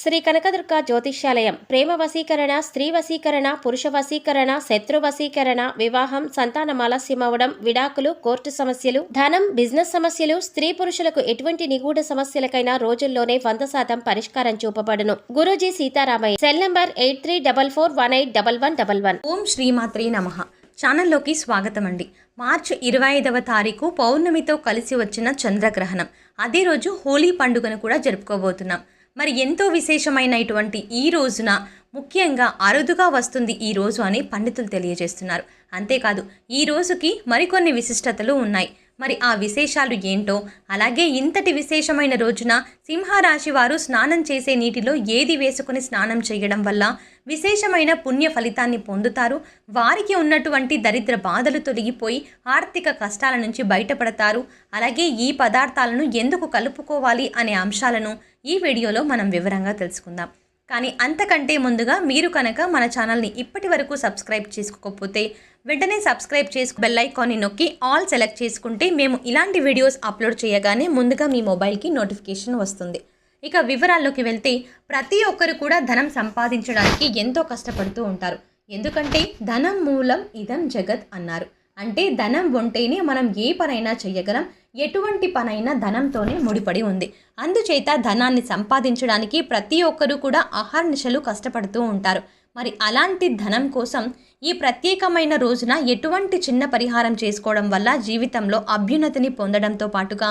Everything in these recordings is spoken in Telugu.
శ్రీ కనకదుర్గ జ్యోతిష్యాలయం ప్రేమ వశీకరణ, స్త్రీ వశీకరణ, పురుష వశీకరణ, శత్రు వశీకరణ, వివాహం, సంతానం ఆలస్యమవడం, విడాకులు, కోర్టు సమస్యలు, ధనం, బిజినెస్ సమస్యలు, స్త్రీ పురుషులకు ఎటువంటి నిగూఢ సమస్యలకైనా రోజుల్లోనే 100% పరిష్కారం చూపబడును. గురూజీ సీతారామయ్య. Cell number 8344181111. ఓం శ్రీమాత్రే నమః. ఛానల్లోకి స్వాగతం అండి. మార్చి 25వ తారీఖు పౌర్ణమితో కలిసి వచ్చిన చంద్రగ్రహణం. అదే రోజు హోలీ పండుగను కూడా జరుపుకోబోతున్నాం. మరి ఎంతో విశేషమైన ఇటువంటి ఈ రోజున ముఖ్యంగా అరుదుగా వస్తుంది ఈ రోజు అని పండితులు తెలియజేస్తున్నారు. అంతేకాదు ఈ రోజుకి మరికొన్ని విశిష్టతలు ఉన్నాయి. మరి ఆ విశేషాలు ఏంటో, అలాగే ఇంతటి విశేషమైన రోజున సింహరాశి వారు స్నానం చేసే నీటిలో ఏది వేసుకుని స్నానం చేయడం వల్ల విశేషమైన పుణ్య ఫలితాన్ని పొందుతారు, వారికి ఉన్నటువంటి దరిద్ర బాధలు తొలగిపోయి ఆర్థిక కష్టాల నుంచి బయటపడతారు, అలాగే ఈ పదార్థాలను ఎందుకు కలుపుకోవాలి అనే అంశాలను ఈ వీడియోలో మనం వివరంగా తెలుసుకుందాం. కానీ అంతకంటే ముందుగా మీరు కనుక మన ఛానల్ని ఇప్పటి వరకు సబ్స్క్రైబ్ చేసుకోకపోతే వెంటనే సబ్స్క్రైబ్ చేసుకు బెల్ ఐకాన్ని నొక్కి ఆల్ సెలెక్ట్ చేసుకుంటే మేము ఇలాంటి వీడియోస్ అప్లోడ్ చేయగానే ముందుగా మీ మొబైల్కి నోటిఫికేషన్ వస్తుంది. ఇక వివరాల్లోకి వెళ్తే ప్రతి ఒక్కరు కూడా ధనం సంపాదించడానికి ఎంతో కష్టపడుతూ ఉంటారు. ఎందుకంటే ధనం మూలం ఇదం జగత్ అన్నారు. అంటే ధనం ఉంటేనే మనం ఏ పనైనా చేయగలం, ఎటువంటి పనైనా ధనంతోనే ముడిపడి ఉంది. అందుచేత ధనాన్ని సంపాదించడానికి ప్రతి ఒక్కరూ కూడా అహర్నిశలు కష్టపడుతూ ఉంటారు. మరి అలాంటి ధనం కోసం ఈ ప్రత్యేకమైన రోజున ఎటువంటి చిన్న పరిహారం చేసుకోవడం వల్ల జీవితంలో అభ్యున్నతిని పొందడంతో పాటుగా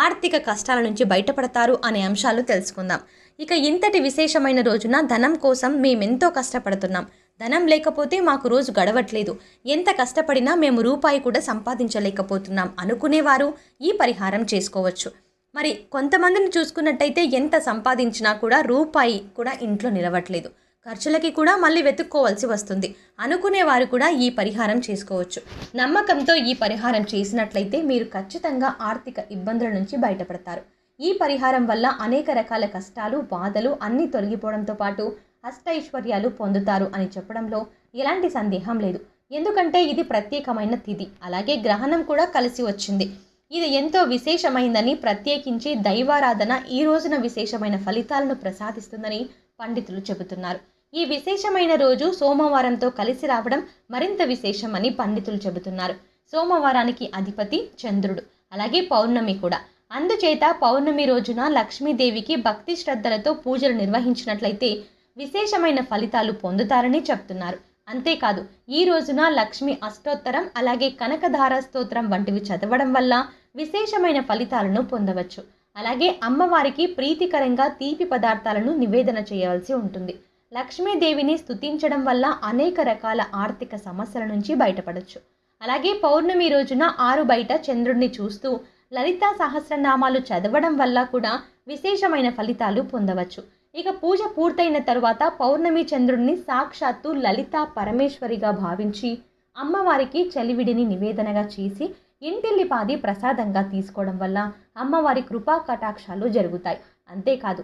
ఆర్థిక కష్టాల నుంచి బయటపడతారు అనే అంశాలు తెలుసుకుందాం. ఇక ఇంతటి విశేషమైన రోజున ధనం కోసం మేమెంతో కష్టపడుతున్నాం, ధనం లేకపోతే మాకు రోజు గడవట్లేదు, ఎంత కష్టపడినా మేము రూపాయి కూడా సంపాదించలేకపోతున్నాం అనుకునేవారు ఈ పరిహారం చేసుకోవచ్చు. మరి కొంతమందిని చూసుకున్నట్టయితే ఎంత సంపాదించినా కూడా రూపాయి కూడా ఇంట్లో నిలవట్లేదు, ఖర్చులకి కూడా మళ్ళీ వెతుక్కోవాల్సి వస్తుంది అనుకునేవారు కూడా ఈ పరిహారం చేసుకోవచ్చు. నమ్మకంతో ఈ పరిహారం చేసినట్లయితే మీరు ఖచ్చితంగా ఆర్థిక ఇబ్బందుల నుంచి బయటపడతారు. ఈ పరిహారం వల్ల అనేక రకాల కష్టాలు, బాధలు అన్నీ తొలగిపోవడంతో పాటు అష్టైశ్వర్యాలు పొందుతారు అని చెప్పడంలో ఎలాంటి సందేహం లేదు. ఎందుకంటే ఇది ప్రత్యేకమైన తిథి, అలాగే గ్రహణం కూడా కలిసి వచ్చింది. ఇది ఎంతో విశేషమైందని, ప్రత్యేకించి దైవారాధన ఈ రోజున విశేషమైన ఫలితాలను ప్రసాదిస్తుందని పండితులు చెబుతున్నారు. ఈ విశేషమైన రోజు సోమవారంతో కలిసి రావడం మరింత విశేషమని పండితులు చెబుతున్నారు. సోమవారానికి అధిపతి చంద్రుడు, అలాగే పౌర్ణమి కూడా. అందుచేత పౌర్ణమి రోజున లక్ష్మీదేవికి భక్తి శ్రద్ధలతో పూజలు నిర్వహించినట్లయితే విశేషమైన ఫలితాలు పొందుతారని చెప్తున్నారు. అంతేకాదు ఈ రోజున లక్ష్మి అష్టోత్తరం, అలాగే కనకధార స్తోత్రం వంటివి చదవడం వల్ల విశేషమైన ఫలితాలను పొందవచ్చు. అలాగే అమ్మవారికి ప్రీతికరంగా తీపి పదార్థాలను నివేదన చేయవలసి ఉంటుంది. లక్ష్మీదేవిని స్తుతించడం వల్ల అనేక రకాల ఆర్థిక సమస్యల నుంచి బయటపడవచ్చు. అలాగే పౌర్ణమి రోజున ఆరు బయట చంద్రుడిని చూస్తూ లలితా సహస్రనామాలు చదవడం వల్ల కూడా విశేషమైన ఫలితాలు పొందవచ్చు. ఇక పూజ పూర్తయిన తరువాత పౌర్ణమి చంద్రుడిని సాక్షాత్తు లలితా పరమేశ్వరిగా భావించి అమ్మవారికి చలివిడిని నివేదనగా చేసి ఇంటిల్లిపాది ప్రసాదంగా తీసుకోవడం వల్ల అమ్మవారి కృపా కటాక్షాలు జరుగుతాయి. అంతేకాదు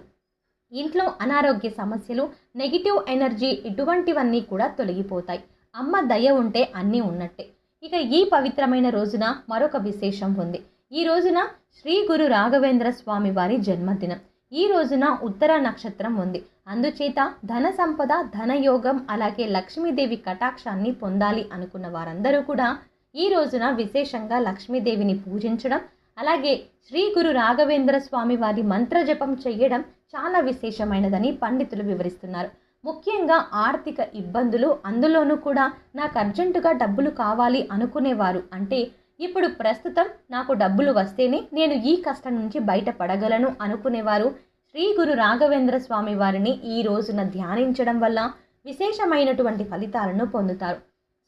ఇంట్లో అనారోగ్య సమస్యలు, నెగిటివ్ ఎనర్జీ ఇటువంటివన్నీ కూడా తొలగిపోతాయి. అమ్మ దయ ఉంటే అన్నీ ఉన్నట్టే. ఇక ఈ పవిత్రమైన రోజున మరొక విశేషం ఉంది. ఈ రోజున శ్రీ గురు రాఘవేంద్ర స్వామి వారి జన్మదినం. ఈ రోజున ఉత్తర నక్షత్రం ఉంది. అందుచేత ధన సంపద, ధనయోగం, అలాగే లక్ష్మీదేవి కటాక్షాన్ని పొందాలి అనుకున్న వారందరూ కూడా ఈ రోజున విశేషంగా లక్ష్మీదేవిని పూజించడం, అలాగే శ్రీ గురు రాఘవేంద్ర స్వామి వారి మంత్ర జపం చేయడం చాలా విశేషమైనదని పండితులు వివరిస్తున్నారు. ముఖ్యంగా ఆర్థిక ఇబ్బందులు, అందులోనూ కూడా నాకు అర్జెంటుగా డబ్బులు కావాలి అనుకునేవారు, అంటే ఇప్పుడు ప్రస్తుతం నాకు డబ్బులు వస్తేనే నేను ఈ కష్టం నుంచి బయటపడగలను అనుకునేవారు శ్రీ గురు రాఘవేంద్ర స్వామి వారిని ఈ రోజున ధ్యానించడం వల్ల విశేషమైనటువంటి ఫలితాలను పొందుతారు.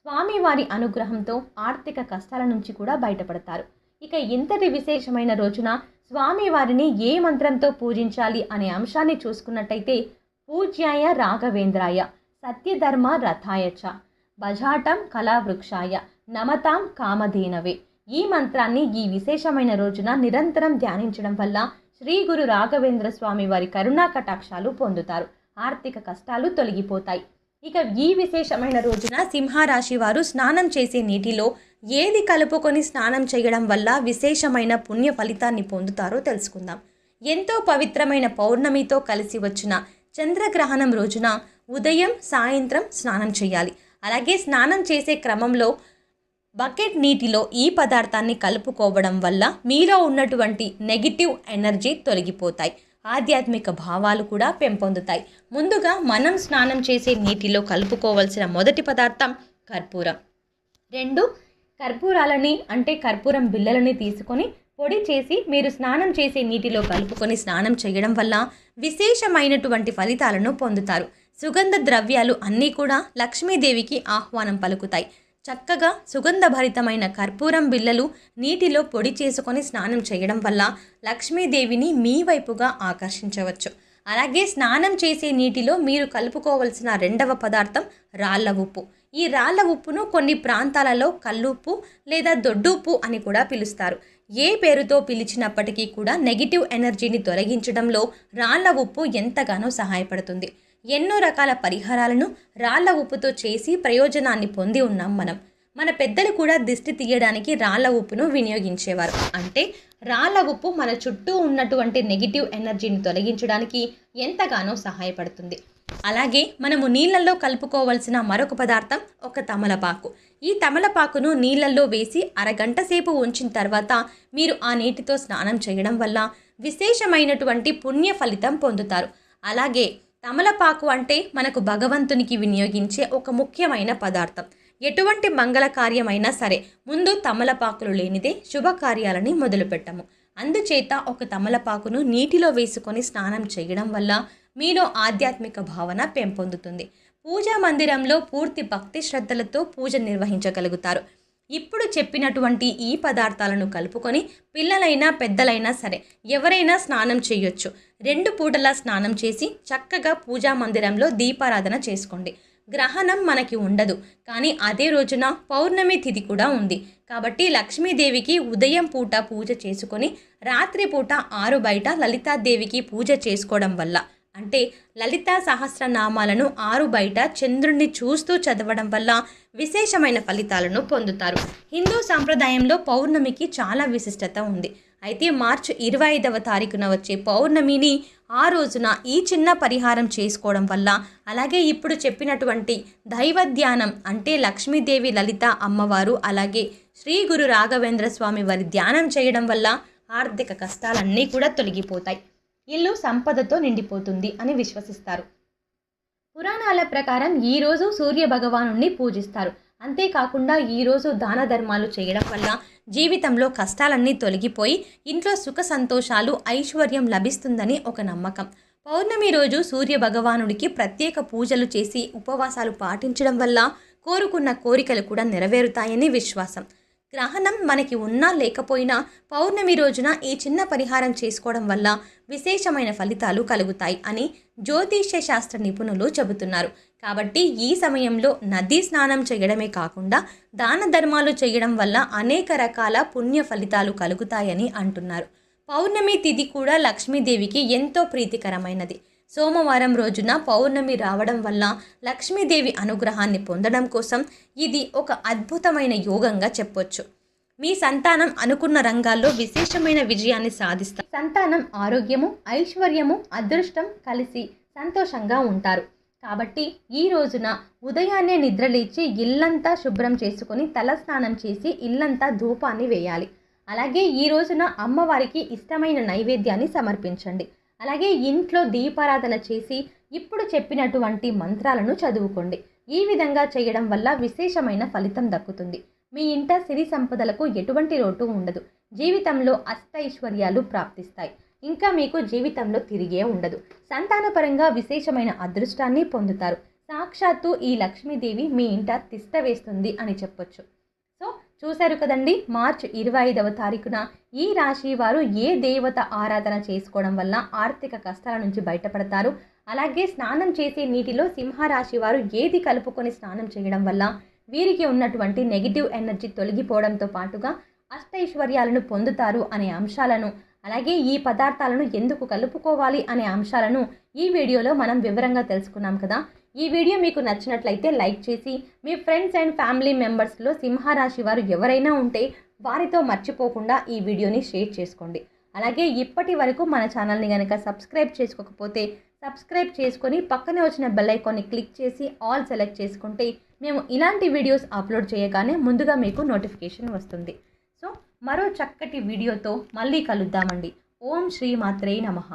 స్వామివారి అనుగ్రహంతో ఆర్థిక కష్టాల నుంచి కూడా బయటపడతారు. ఇక ఇంతటి విశేషమైన రోజున స్వామివారిని ఏ మంత్రంతో పూజించాలి అనే అంశాన్ని చూసుకున్నట్టయితే పూజ్యాయ రాఘవేంద్రాయ సత్యధర్మ రథాయ చ భజాటం కళావృక్షాయ నమతాం కామధేనవే. ఈ మంత్రాన్ని ఈ విశేషమైన రోజున నిరంతరం ధ్యానించడం వల్ల శ్రీ గురు రాఘవేంద్ర స్వామి వారి కరుణా కటాక్షాలు పొందుతారు, ఆర్థిక కష్టాలు తొలగిపోతాయి. ఇక ఈ విశేషమైన రోజున సింహరాశి వారు స్నానం చేసే నీటిలో ఏది కలుపుకొని స్నానం చేయడం వల్ల విశేషమైన పుణ్య ఫలితాన్ని పొందుతారో తెలుసుకుందాం. ఎంతో పవిత్రమైన పౌర్ణమితో కలిసి వచ్చిన చంద్రగ్రహణం రోజున ఉదయం సాయంత్రం స్నానం చేయాలి. అలాగే స్నానం చేసే క్రమంలో బకెట్ నీటిలో ఈ పదార్థాన్ని కలుపుకోవడం వల్ల మీలో ఉన్నటువంటి నెగిటివ్ ఎనర్జీ తొలగిపోతాయి, ఆధ్యాత్మిక భావాలు కూడా పెంపొందుతాయి. ముందుగా మనం స్నానం చేసే నీటిలో కలుపుకోవాల్సిన మొదటి పదార్థం కర్పూరం. 2 కర్పూరాలని అంటే కర్పూరం బిళ్ళలని తీసుకొని పొడి చేసి మీరు స్నానం చేసే నీటిలో కలుపుకొని స్నానం చేయడం వల్ల విశేషమైనటువంటి ఫలితాలను పొందుతారు. సుగంధ ద్రవ్యాలు అన్నీ కూడా లక్ష్మీదేవికి ఆహ్వానం పలుకుతాయి. చక్కగా సుగంధభరితమైన కర్పూరం బిళ్ళలు నీటిలో పొడి చేసుకొని స్నానం చేయడం వల్ల లక్ష్మీదేవిని మీ వైపుగా ఆకర్షించవచ్చు. అలాగే స్నానం చేసే నీటిలో మీరు కలుపుకోవలసిన 2వ పదార్థం రాళ్ళ ఉప్పు. ఈ రాళ్ళ ఉప్పును కొన్ని ప్రాంతాలలో కల్లుప్పు లేదా దొడ్డుప్పు అని కూడా పిలుస్తారు. ఏ పేరుతో పిలిచినప్పటికీ కూడా నెగిటివ్ ఎనర్జీని తొలగించడంలో రాళ్ళ ఉప్పు ఎంతగానో సహాయపడుతుంది. ఎన్నో రకాల పరిహారాలను రాళ్ళ ఉప్పుతో చేసి ప్రయోజనాన్ని పొంది ఉన్నాం మనం. మన పెద్దలు కూడా దిష్టి తీయడానికి రాళ్ళ ఉప్పును వినియోగించేవారు. అంటే రాళ్ళ ఉప్పు మన చుట్టూ ఉన్నటువంటి నెగిటివ్ ఎనర్జీని తొలగించడానికి ఎంతగానో సహాయపడుతుంది. అలాగే మనము నీళ్ళల్లో కలుపుకోవాల్సిన మరొక పదార్థం ఒక తమలపాకు. ఈ తమలపాకును నీళ్ళల్లో వేసి అరగంట సేపు ఉంచిన తర్వాత మీరు ఆ నీటితో స్నానం చేయడం వల్ల విశేషమైనటువంటి పుణ్య ఫలితం పొందుతారు. అలాగే తమలపాకు అంటే మనకు భగవంతునికి వినియోగించే ఒక ముఖ్యమైన పదార్థం. ఎటువంటి మంగళ కార్యమైనా సరే ముందు తమలపాకులు లేనిదే శుభకార్యాలని మొదలుపెట్టము. అందుచేత ఒక తమలపాకును నీటిలో వేసుకొని స్నానం చేయడం వల్ల మీలో ఆధ్యాత్మిక భావన పెంపొందుతుంది. పూజా మందిరంలో పూర్తి భక్తి శ్రద్ధలతో పూజ నిర్వహించగలుగుతారు. ఇప్పుడు చెప్పినటువంటి ఈ పదార్థాలను కలుపుకొని పిల్లలైనా పెద్దలైనా సరే ఎవరైనా స్నానం చేయొచ్చు. 2 పూటలా స్నానం చేసి చక్కగా పూజా మందిరంలో దీపారాధన చేసుకోండి. గ్రహణం మనకి ఉండదు, కానీ అదే రోజున పౌర్ణమి తిథి కూడా ఉంది. కాబట్టి లక్ష్మీదేవికి ఉదయం పూట పూజ చేసుకొని రాత్రి పూట 6 బయట లలితాదేవికి పూజ చేసుకోవడం వల్ల, అంటే లలితా సహస్రనామాలను 6 బయట చంద్రుణ్ణి చూస్తూ చదవడం వల్ల విశేషమైన ఫలితాలను పొందుతారు. హిందూ సాంప్రదాయంలో పౌర్ణమికి చాలా విశిష్టత ఉంది. అయితే మార్చి 25వ తారీఖున వచ్చే పౌర్ణమిని ఆ రోజున ఈ చిన్న పరిహారం చేసుకోవడం వల్ల, అలాగే ఇప్పుడు చెప్పినటువంటి దైవ ధ్యానం అంటే లక్ష్మీదేవి లలిత అమ్మవారు అలాగే శ్రీ గురు రాఘవేంద్ర స్వామి వారి ధ్యానం చేయడం వల్ల ఆర్థిక కష్టాలన్నీ కూడా తొలగిపోతాయి, ఇల్లు సంపదతో నిండిపోతుంది అని విశ్వసిస్తారు. పురాణాల ప్రకారం ఈరోజు సూర్య భగవానుణ్ణి పూజిస్తారు. అంతేకాకుండా ఈరోజు దాన ధర్మాలు చేయడం వల్ల జీవితంలో కష్టాలన్నీ తొలగిపోయి ఇంట్లో సుఖ సంతోషాలు ఐశ్వర్యం లభిస్తుందని ఒక నమ్మకం. పౌర్ణమి రోజు సూర్య భగవానుడికి ప్రత్యేక పూజలు చేసి ఉపవాసాలు పాటించడం వల్ల కోరుకున్న కోరికలు కూడా నెరవేరుతాయని విశ్వాసం. గ్రహణం మనకి ఉన్నా లేకపోయినా పౌర్ణమి రోజున ఈ చిన్న పరిహారం చేసుకోవడం వల్ల విశేషమైన ఫలితాలు కలుగుతాయి అని జ్యోతిష్య శాస్త్ర నిపుణులు చెబుతున్నారు. కాబట్టి ఈ సమయంలో నదీ స్నానం చేయడమే కాకుండా దాన ధర్మాలు చేయడం వల్ల అనేక రకాల పుణ్య ఫలితాలు కలుగుతాయని అంటున్నారు. పౌర్ణమి తిథి కూడా లక్ష్మీదేవికి ఎంతో ప్రీతికరమైనది. సోమవారం రోజున పౌర్ణమి రావడం వల్ల లక్ష్మీదేవి అనుగ్రహాన్ని పొందడం కోసం ఇది ఒక అద్భుతమైన యోగంగా చెప్పొచ్చు. మీ సంతానం అనుకున్న రంగాల్లో విశేషమైన విజయాన్ని సాధిస్తారు. సంతానం ఆరోగ్యము, ఐశ్వర్యము, అదృష్టం కలిసి సంతోషంగా ఉంటారు. కాబట్టి ఈ రోజున ఉదయాన్నే నిద్రలేచి ఇల్లంతా శుభ్రం చేసుకొని తలస్నానం చేసి ఇల్లంతా ధూపాన్ని వేయాలి. అలాగే ఈ రోజున అమ్మవారికి ఇష్టమైన నైవేద్యాన్ని సమర్పించండి. అలాగే ఇంట్లో దీపారాధన చేసి ఇప్పుడు చెప్పినటువంటి మంత్రాలను చదువుకోండి. ఈ విధంగా చేయడం వల్ల విశేషమైన ఫలితం దక్కుతుంది. మీ ఇంట సిరి సంపదలకు ఎటువంటి లోటు ఉండదు. జీవితంలో అష్టైశ్వర్యాలు ప్రాప్తిస్తాయి. ఇంకా మీకు జీవితంలో తిరిగే ఉండదు. సంతానపరంగా విశేషమైన అదృష్టాన్ని పొందుతారు. సాక్షాత్తు ఈ లక్ష్మీదేవి మీ ఇంట తిష్ట వేస్తుంది అని చెప్పొచ్చు. సో చూశారు కదండి, మార్చి 25వ తారీఖున ఈ రాశి వారు ఏ దేవత ఆరాధన చేసుకోవడం వల్ల ఆర్థిక కష్టాల నుంచి బయటపడతారు. అలాగే స్నానం చేసే నీటిలో సింహరాశి వారు ఏది కలుపుకొని స్నానం చేయడం వల్ల వీరికి ఉన్నటువంటి నెగిటివ్ ఎనర్జీ తొలగిపోవడంతో పాటుగా అష్టైశ్వర్యాలను పొందుతారు అనే అంశాలను, అలాగే ఈ పదార్థాలను ఎందుకు కలుపుకోవాలి అనే అంశాలను ఈ వీడియోలో మనం వివరంగా తెలుసుకున్నాం కదా. ఈ వీడియో మీకు నచ్చినట్లయితే లైక్ చేసి మీ ఫ్రెండ్స్ అండ్ ఫ్యామిలీ మెంబర్స్లో సింహరాశి వారు ఎవరైనా ఉంటే వారితో మర్చిపోకుండా ఈ వీడియోని షేర్ చేసుకోండి. అలాగే ఇప్పటి వరకు మన ఛానల్ని కనుక సబ్స్క్రైబ్ చేసుకోకపోతే సబ్స్క్రైబ్ చేసుకొని పక్కనే వచ్చిన బెల్ ఐకాన్ని క్లిక్ చేసి ఆల్ సెలెక్ట్ చేసుకుంటే మేము ఇలాంటి వీడియోస్ అప్లోడ్ చేయగానే ముందుగా మీకు నోటిఫికేషన్ వస్తుంది. సో మరో చక్కటి వీడియోతో మళ్ళీ కలుద్దామండి. ఓం శ్రీ మాత్రే నమః.